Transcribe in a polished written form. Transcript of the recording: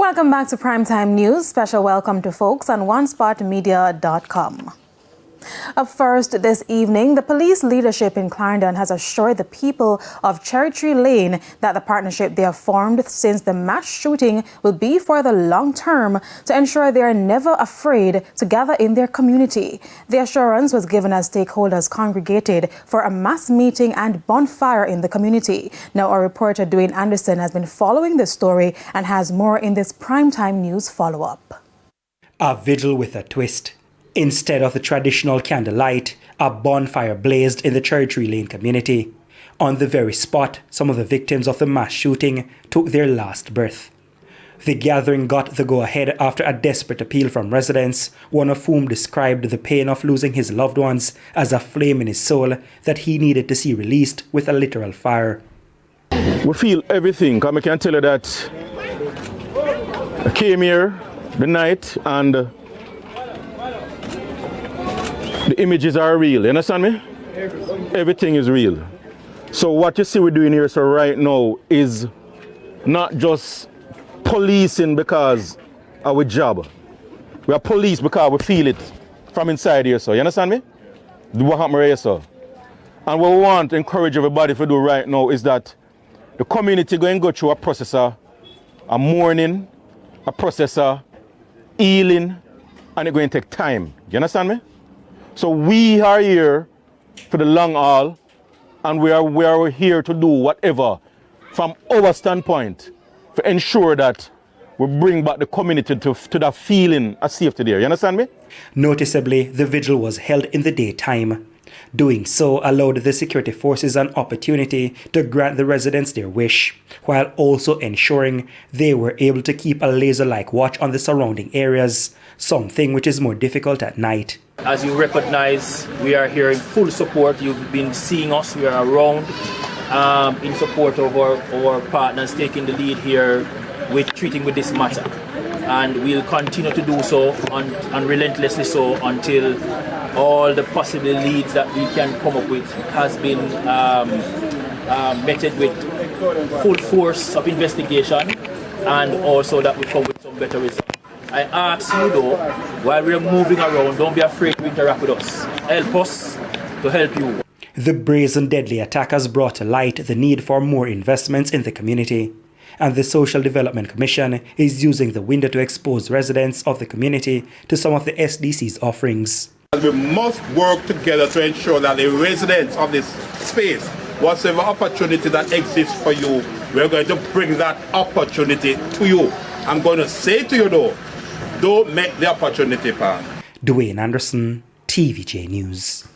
Welcome back to Primetime News. Special welcome to folks on OneSpotMedia.com. Up first this evening, the police leadership in Clarendon has assured the people of Cherry Tree Lane that the partnership they have formed since the mass shooting will be for the long term to ensure they are never afraid to gather in their community. The assurance was given as stakeholders congregated for a mass meeting and bonfire in the community. Now, our reporter Dwayne Anderson has been following this story and has more in this Primetime News follow-up. A vigil with a twist. Instead of the traditional candlelight, a bonfire blazed in the Cherry Tree Lane community. On the very spot, some of the victims of the mass shooting took their last breath. The gathering got the go-ahead after a desperate appeal from residents, one of whom described the pain of losing his loved ones as a flame in his soul that he needed to see released with a literal fire. We feel everything. I can tell you that I came here the night and the images are real, you understand me? Everything is real. So what you see we're doing here so right now is not just policing because our job. We are police because we feel it from inside here, so you understand me? What happened here, so. And what we want to encourage everybody to do right now is that the community going to go through a process of a mourning, a process of healing, and it's going to take time. You understand me? So we are here for the long haul, and we are here to do whatever from our standpoint to ensure that we bring back the community to that feeling of safety there. You understand me? Noticeably, the vigil was held in the daytime. Doing so allowed the security forces an opportunity to grant the residents their wish, while also ensuring they were able to keep a laser-like watch on the surrounding areas, something which is more difficult at night. As you recognize, we are here in full support. You've been seeing us, we are around in support of our partners taking the lead here with treating with this matter. And we'll continue to do so and relentlessly so until all the possible leads that we can come up with has been met with full force of investigation, and also that we come with some better results. I ask you though, while we're moving around, don't be afraid to interact with us. Help us to help you. The brazen deadly attack has brought to light the need for more investments in the community, and the Social Development Commission is using the window to expose residents of the community to some of the SDC's offerings. We must work together to ensure that the residents of this space, whatever opportunity that exists for you, we're going to bring that opportunity to you. I'm going to say to you though, don't make the opportunity pass. Dwayne Anderson, TVJ News.